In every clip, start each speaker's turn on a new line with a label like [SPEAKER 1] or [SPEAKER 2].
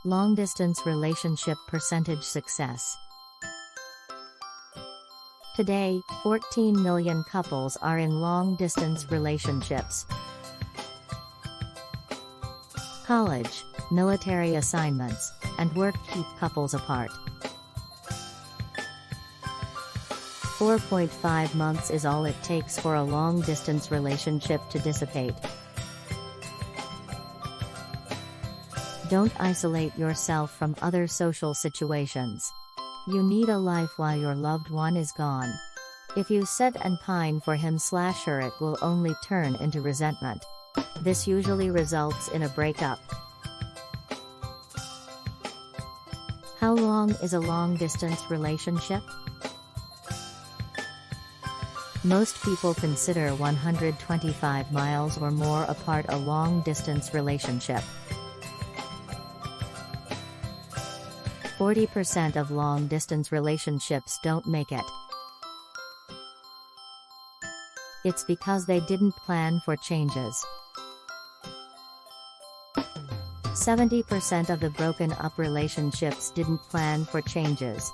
[SPEAKER 1] Long-distance relationship percentage success. Today, 14 million couples are in long-distance relationships. College, military assignments, and work keep couples apart. 4.5 months is all it takes for a long-distance relationship to dissipate. Don't isolate yourself from other social situations. You need a life while your loved one is gone. If you sit and pine for him/her, it will only turn into resentment. This usually results in a breakup. How long is a long-distance relationship? Most people consider 125 miles or more apart a long-distance relationship. 40% of long-distance relationships don't make it. It's because they didn't plan for changes. 70% of the broken-up relationships didn't plan for changes.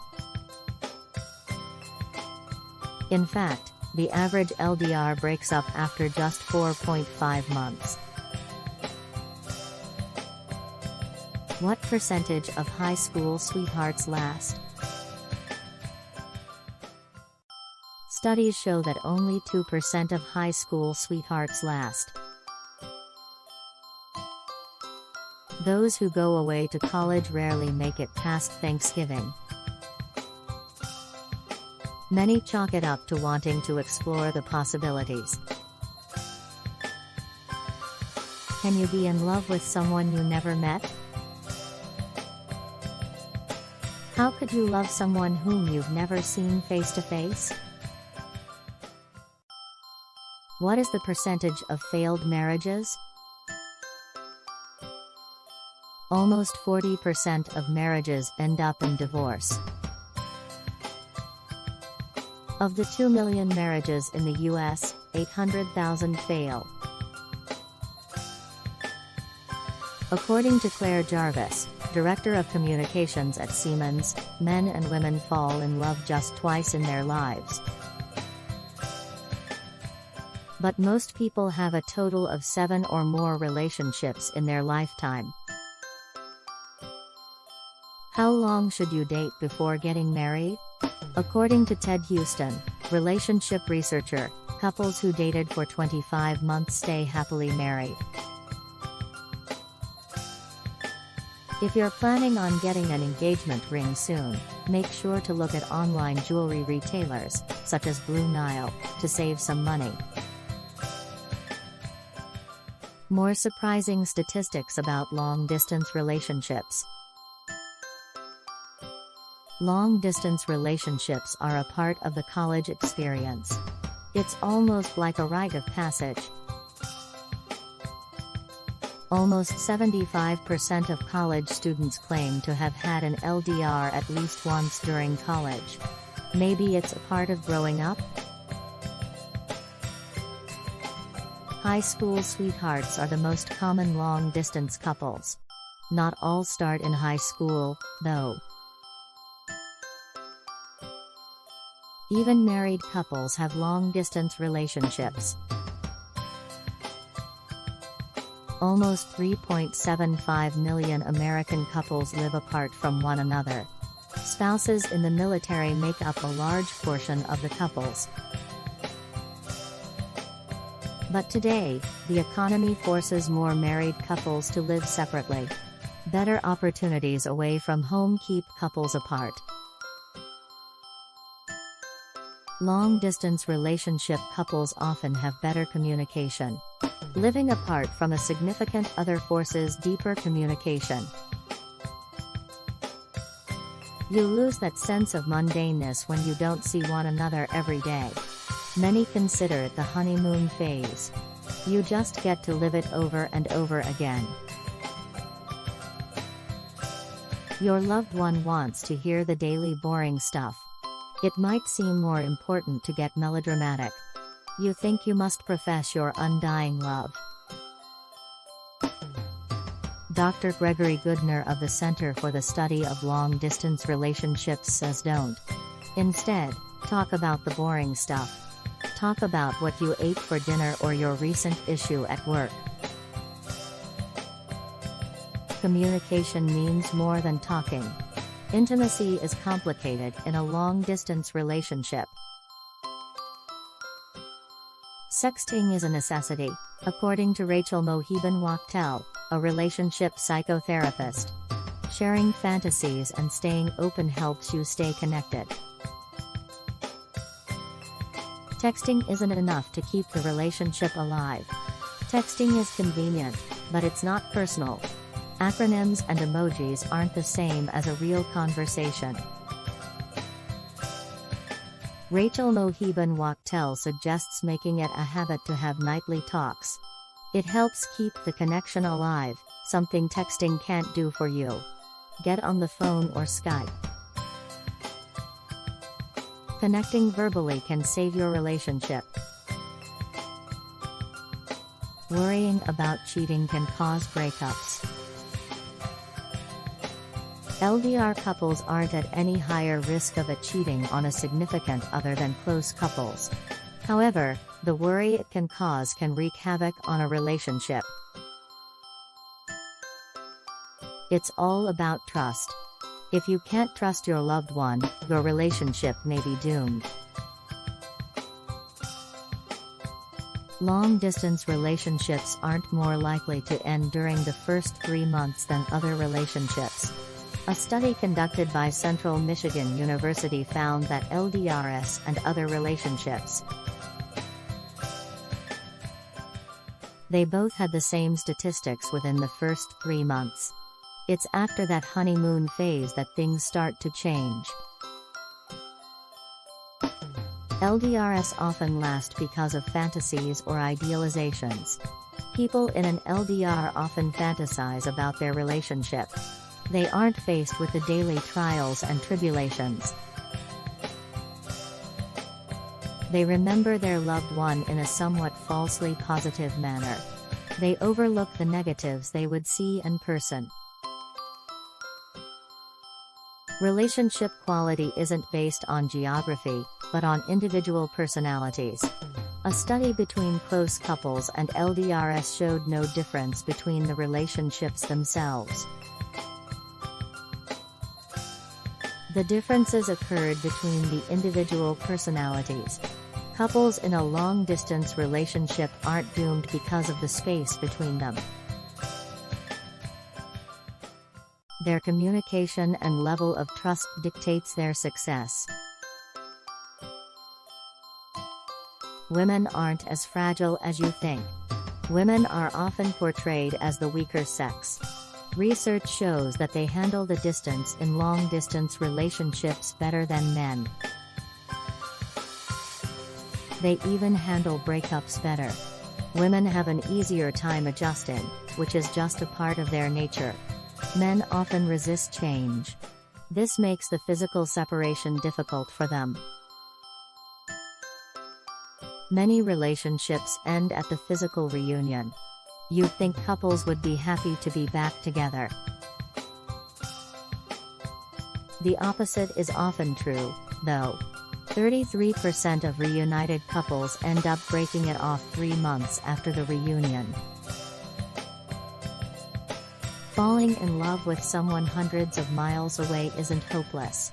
[SPEAKER 1] In fact, the average LDR breaks up after just 4.5 months. What percentage of high school sweethearts last? Studies show that only 2% of high school sweethearts last. Those who go away to college rarely make it past Thanksgiving. Many chalk it up to wanting to explore the possibilities. Can you be in love with someone you never met? How could you love someone whom you've never seen face to face? What is the percentage of failed marriages? Almost 40% of marriages end up in divorce. Of the 2 million marriages in the US, 800,000 fail. According to Claire Jarvis, Director of Communications at Siemens, men and women fall in love just twice in their lives. But most people have a total of 7 or more relationships in their lifetime. How long should you date before getting married? According to Ted Houston, relationship researcher, couples who dated for 25 months stay happily married. If you're planning on getting an engagement ring soon, make sure to look at online jewelry retailers, such as Blue Nile, to save some money. More surprising statistics about long-distance relationships. Long-distance relationships are a part of the college experience. It's almost like a rite of passage. Almost 75% of college students claim to have had an LDR at least once during college. Maybe it's a part of growing up? High school sweethearts are the most common long-distance couples. Not all start in high school, though. Even married couples have long-distance relationships. Almost 3.75 million American couples live apart from one another. Spouses in the military make up a large portion of the couples. But today, the economy forces more married couples to live separately. Better opportunities away from home keep couples apart. Long-distance relationship couples often have better communication. Living apart from a significant other forces deeper communication. You lose that sense of mundaneness when you don't see one another every day. Many consider it the honeymoon phase. You just get to live it over and over again. Your loved one wants to hear the daily boring stuff. It might seem more important to get melodramatic. You think you must profess your undying love. Dr. Gregory Goodner of the Center for the Study of Long-Distance Relationships says don't. Instead, talk about the boring stuff. Talk about what you ate for dinner or your recent issue at work. Communication means more than talking. Intimacy is complicated in a long-distance relationship. Sexting is a necessity, according to Rachel Mohibin-Wachtel, a relationship psychotherapist. Sharing fantasies and staying open helps you stay connected. Texting isn't enough to keep the relationship alive. Texting is convenient, but it's not personal. Acronyms and emojis aren't the same as a real conversation. Rachel Mohibin-Wachtel suggests making it a habit to have nightly talks. It helps keep the connection alive, something texting can't do for you. Get on the phone or Skype. Connecting verbally can save your relationship. Worrying about cheating can cause breakups. LDR couples aren't at any higher risk of cheating on a significant other than close couples. However, the worry it can cause can wreak havoc on a relationship. It's all about trust. If you can't trust your loved one, your relationship may be doomed. Long-distance relationships aren't more likely to end during the first 3 months than other relationships. A study conducted by Central Michigan University found that LDRs and other relationships, they both had the same statistics within the first 3 months. It's after that honeymoon phase that things start to change. LDRs often last because of fantasies or idealizations. People in an LDR often fantasize about their relationship. They aren't faced with the daily trials and tribulations. They remember their loved one in a somewhat falsely positive manner. They overlook the negatives they would see in person. Relationship quality isn't based on geography, but on individual personalities. A study between close couples and LDRs showed no difference between the relationships themselves. The differences occurred between the individual personalities. Couples in a long-distance relationship aren't doomed because of the space between them. Their communication and level of trust dictates their success. Women aren't as fragile as you think. Women are often portrayed as the weaker sex. Research shows that they handle the distance in long-distance relationships better than men. They even handle breakups better. Women have an easier time adjusting, which is just a part of their nature. Men often resist change. This makes the physical separation difficult for them. Many relationships end at the physical reunion. You'd think couples would be happy to be back together. The opposite is often true, though. 33% of reunited couples end up breaking it off 3 months after the reunion. Falling in love with someone hundreds of miles away isn't hopeless.